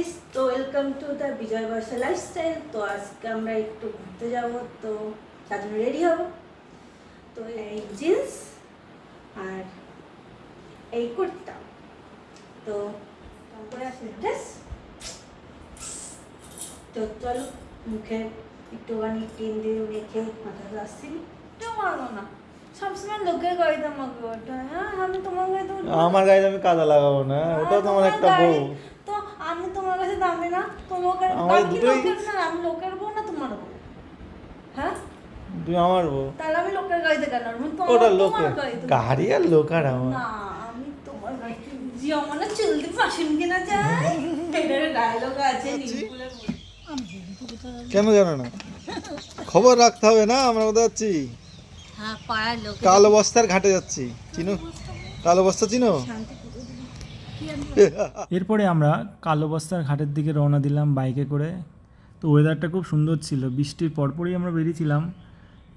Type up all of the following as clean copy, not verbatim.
Guys, তো welcome to the Bijoy Barsha lifestyle. তো আজকে আমরা একটু ঘুরতে যাব, তো তার জন্য রেডি হব। তো এই জিন্স আর এই কুর্তা, তো তারপরে আছে ড্রেস। তো চলো মুখে একটুখানি ক্রিম দিয়ে মেখে মাথাটা আসছি। তো মাগো না, সবসময় লোকের গাড়িতে মাগো ওটা। হ্যাঁ, আমি তোমার গাড়িতে আমার গাড়িতে আমি কাদা লাগাবো না, ওটা তোমার একটা বউ। তো আমি তোমার কাছে দামি না? তোমাকে আমার আমি কি দুটোই লোকের না? আমি লোকের বউ না তোমার বউ? হ্যাঁ, তুই আমার বউ। তাহলে আমি লোকের গাড়িতে কেন? আমি ওটা তোমার লোকে গাড়িতে। গাড়ি আর লোক আর আমার। না, আমি তোমার গাড়িতে জিও মানে চলতে পাশেন কিনা যায়। এটার ডায়লগ আছে নিমপুলের মধ্যে। কেন জানো না? খবর রাখতে হবে না, আমরা কোথায় যাচ্ছি? হ্যাঁ, পাড়ার লোক। কালো বস্তার ঘাটে যাচ্ছি, চিনো? কালো বস্তা চিনো? এরপরে আমরা কালো বস্তার ঘাটের দিকে রওনা দিলাম বাইকে করে। তো ওয়েদারটা খুব সুন্দর ছিল, বৃষ্টির পরপরই আমরা বেরিয়েছিলাম।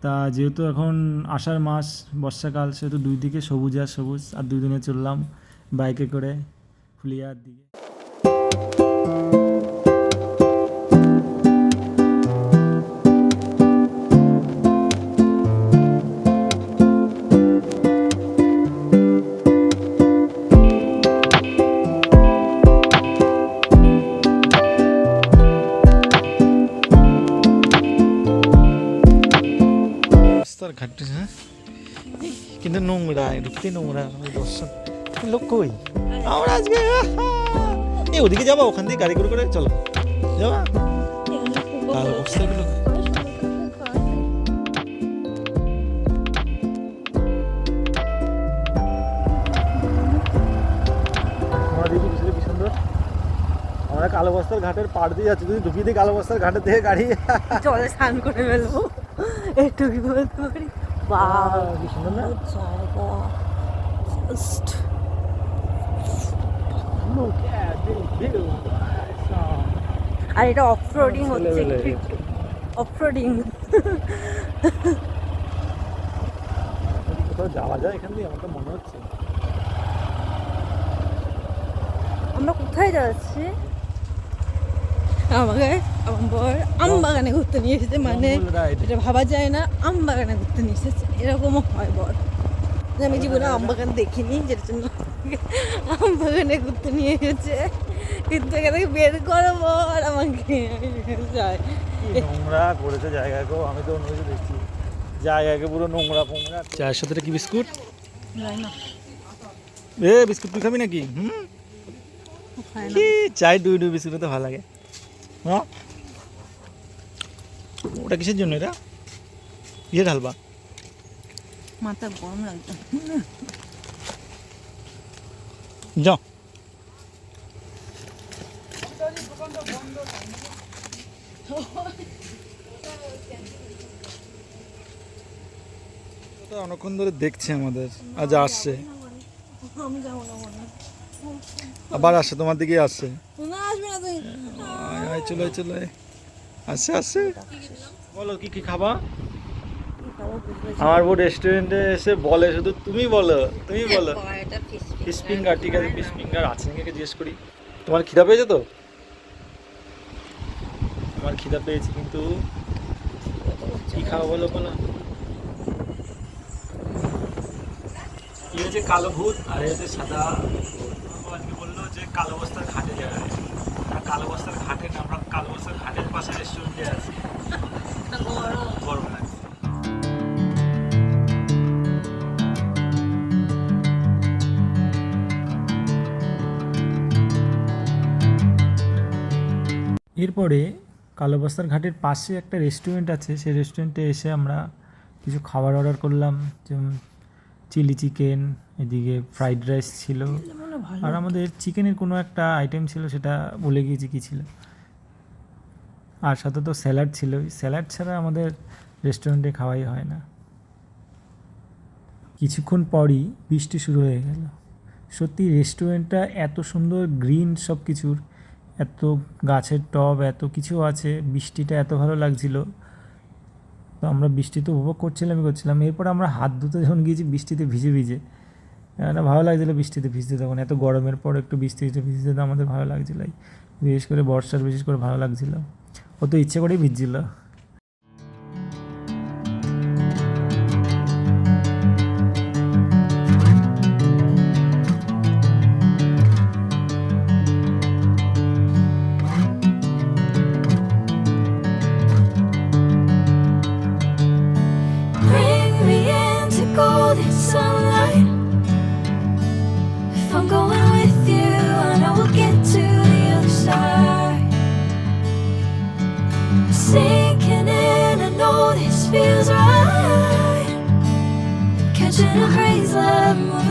তা যেহেতু এখন আষাঢ় মাস, বর্ষাকাল, সেহেতু দুই দিকে সবুজ আর সবুজ। আর দুই দিনে চললাম বাইকে করে ফুলিয়ার দিকে। বস্তার ঘাটে, হ্যাঁ, কিন্তু নোংরা, ঢুকতে নোংরা। ওই দর্শন লোক কই? আমরা আজকে এই ওদিকে যাবো, ওখান দিয়ে গাড়ি করে করে চলো যাবা। কালো বস্তাগুলো কি সুন্দর। আমরা কালো বস্তার ঘাটের পাড় দিয়ে যাচ্ছি, তুই ঢুকিয়ে দিই কালো বস্তার ঘাটের থেকে গাড়ি। জলে স্নান করে ফেলবো, একটুকি বলতে পারি। বাহ, কি সুন্দর না? জায়গা জাস্ট। আর এটা অফরোডিং হচ্ছে, অফরোডিং। কোথাও যাওয়া যায় এখান দিয়ে, আমার তো মনে হচ্ছে। আমরা কোথায় যাচ্ছি? আমাকে আমার বর আম বাগানে ঘুরতে নিয়ে এসেছে, মানে এটা ভাবা যায় না। আম বাগানে ঘুরতে নিয়ে এসেছে, এরকমও হয় বর। আমি জীবনে আম বাগান দেখিনি, যেটার জন্য আম বাগানে ঘুরতে নিয়ে এসেছে। কিন্তু এখান থেকে বের করো বর আমাকে, যায়। নোংরা করেছে জায়গাকেও, আমি তো অন্য কিছু দেখছি, জায়গাকে পুরো নোংরা ফোংরা। চায়ের সাথে কি বিস্কুট? এ বিস্কুট তুই খাবি নাকি? কি চাই ডুই ডুই বিস্কুট তো ভালো লাগে। হ্যাঁ, ওটা কিসের জন্য? এটা ইয়ে ঢালবা? মাথা গরম লাগছে। যাও। অনেকক্ষণ ধরে দেখছে আমাদের, আজ আসছে, আমি যাবো না মনে হয়। আবার আসছে, তোমার দিকে আসছে। না, আসবে না তুই। আয় চলো চলো, আসছে আসছে। বলো কি কি খাবা? আমার বউ রেস্টুরেন্টে এসে বলে শুধু তুমি বলো, তুমি বলো। ফিশ ফিঙ্গার, ঠিক আছে, ফিশ ফিঙ্গার আছে নাকি জিজ্ঞেস করি। তোমার খিদা পেয়েছে তো? আমার খিদা পেয়েছে, কিন্তু কি খাবো বলো বলো। এই হচ্ছে কালো ভূত আর এই হচ্ছে সাদা। আজকে বললো যে কালো বস্তার ঘাটে যাবে। কালো বস্তার ঘাটে না, আমরা কালো বস্তার ঘাটের পাশে রেস্টুরেন্টে আছি। গরম লাগছে। এরপরে কালো বস্তার ঘাটের পাশে একটা রেস্টুরেন্ট আছে, সেই রেস্টুরেন্টে এসে আমরা কিছু খাবার অর্ডার করলাম, যেমন চিলি চিকেন, এদিকে ফ্রাইড রাইস ছিল, আর আমাদের চিকেনের কোনো একটা আইটেম ছিল, সেটা ভুলে গিয়েছি কী ছিল। আর সাথে তো স্যালাড ছিল, স্যালাড ছাড়া আমাদের রেস্টুরেন্টে খাওয়াই হয় না। কিছুক্ষণ পরই বৃষ্টি শুরু হয়ে গেল। সত্যি রেস্টুরেন্টটা এত সুন্দর, গ্রিন সব কিছুর, এত গাছের টব, এত কিছু আছে, বৃষ্টিটা এত ভালো লাগছিল। তো আমরা বৃষ্টিতে উপভোগ করছিলাম। এরপর আমরা হাত ধুতে যখন গিয়েছি বৃষ্টিতে ভিজে ভিজে, ভালো লাগছিলো বৃষ্টিতে ভিজতে। তখন এত গরমের পর একটু বৃষ্টিতে ভিজতে তো আমাদের ভালো লাগছিলো। বিশেষ করে বর্ষার বিশেষ করে ভালো লাগছিল। ও তো ইচ্ছে করেই ভিজছিল। Bring me into golden sunlight. If I'm going with you, I know we'll get to the other side. Sinking in, I know this feels right. Catching a breeze, love moving.